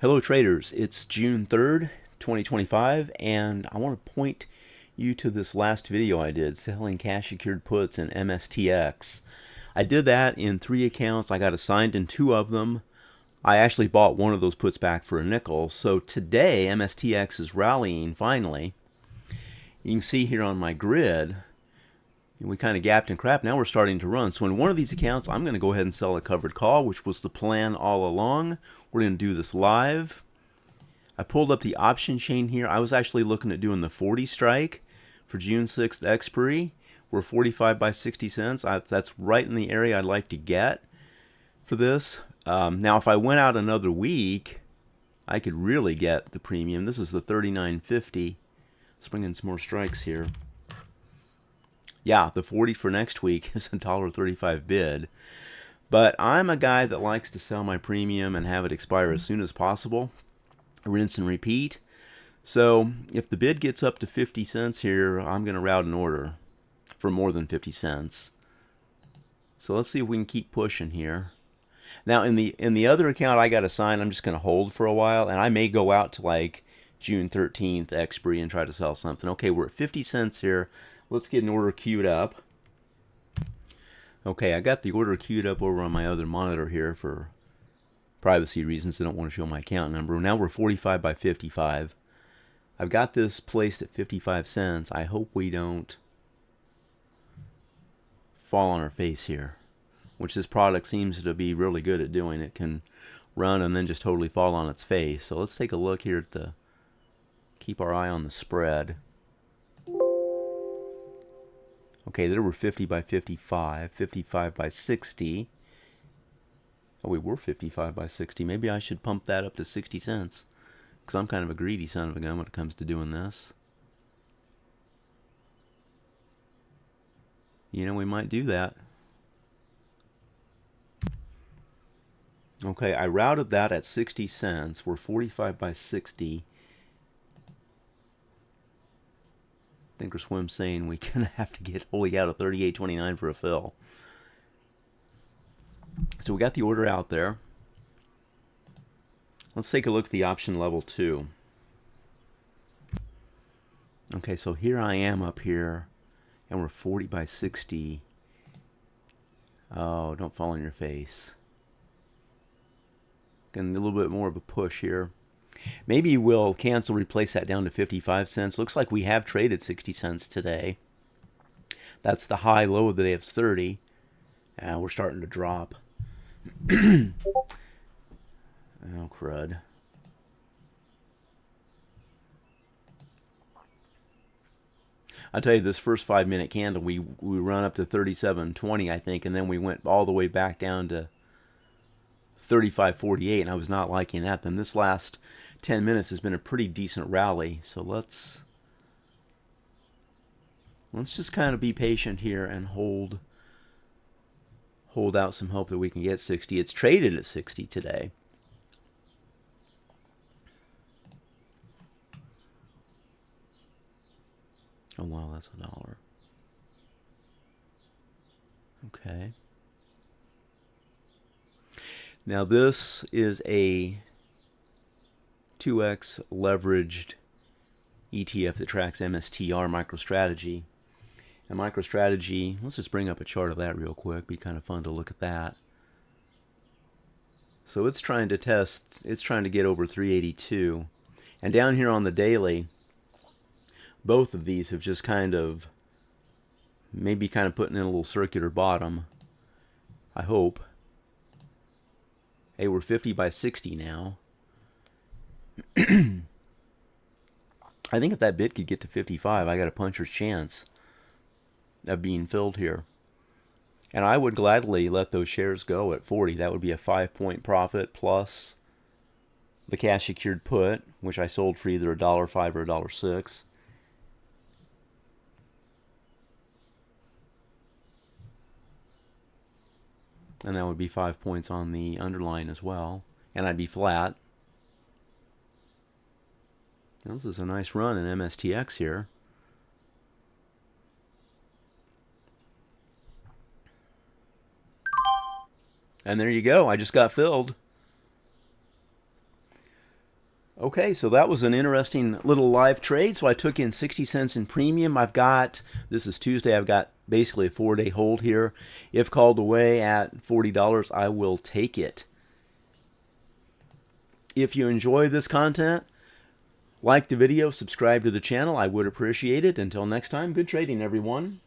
Hello traders, it's June 3rd, 2025, and I want to point you to this last video I did, selling cash secured puts in MSTX. I did that in 3 accounts. I got assigned in 2 of them. I actually bought one of those puts back for a nickel. So today, MSTX is rallying finally. You can see here on my grid, we kind of gapped and crap. Now we're starting to run. So in one of these accounts, I'm going to go ahead and sell a covered call, which was the plan all along. We're going to do this live. I pulled up the option chain here. I was actually looking at doing the 40 strike for June 6th expiry. We're 45 by 60 cents. That's right in the area I'd like to get for this. Now, if I went out another week, I could really get the premium. This is the 39.50. Let's bring in some more strikes here. Yeah, the 40 for next week is a $1.35 bid. But I'm a guy that likes to sell my premium and have it expire as soon as possible. Rinse and repeat. So if the bid gets up to 50 cents here, I'm going to route an order for more than 50 cents. So let's see if we can keep pushing here. Now in the other account I got assigned, I'm just going to hold for a while, and I may go out to like June 13th expiry and try to sell something. Okay, we're at 50 cents here. Let's get an order queued up. Okay, I got the order queued up over on my other monitor here for privacy reasons. I don't want to show my account number. Now we're 45 by 55. I've got this placed at 55 cents. I hope we don't fall on our face here, which this product seems to be really good at doing. It can run and then just totally fall on its face. So let's take a look here at the, keep our eye on the spread. Okay, there were 50 by 55, 55 by 60. Oh, we were 55 by 60. Maybe I should pump that up to 60 cents. Because I'm kind of a greedy son of a gun when it comes to doing this. You know, we might do that. Okay, I routed that at 60 cents. We're 45 by 60. Thinkorswim saying we can have to get wholly out of 38.29 for a fill. So we got the order out there. Let's take a look at the option level 2. Okay, so here I am up here, and we're 40 by 60. Oh, don't fall on your face. Getting a little bit more of a push here. Maybe we'll cancel, replace that down to 55 cents. Looks like we have traded 60 cents today. That's the high, low of the day of 30. We're starting to drop. Oh, crud. I'll tell you, this first 5-minute candle, we run up to 37.20, I think, and then we went all the way back down to 35.48, and I was not liking that. Then this last 10 minutes has been a pretty decent rally. So let's just kind of be patient here and hold out some hope that we can get 60. It's traded at 60 today. Oh wow, that's $1. Okay. Now this is a 2x leveraged ETF that tracks MSTR, Microstrategy. And Microstrategy, let's just bring up a chart of that real quick. Be kind of fun to look at that. So it's trying to test, it's trying to get over 382. And down here on the daily, both of these have just kind of, maybe kind of putting in a little circular bottom, I hope. Hey, we're 50 by 60 now. I think if that bid could get to 55, I got a puncher's chance of being filled here. And I would gladly let those shares go at 40. That would be a 5-point profit plus the cash secured put, which I sold for either $1.05 or $1.06. And that would be 5 points on the underlying as well. And I'd be flat. Now, this is a nice run in MSTX here. And there you go. I just got filled. Okay, so that was an interesting little live trade. So I took in 60 cents in premium. This is Tuesday, I've got basically a 4-day hold here. If called away at $40, I will take it. If you enjoy this content, like the video, subscribe to the channel. I would appreciate it. Until next time, good trading, everyone.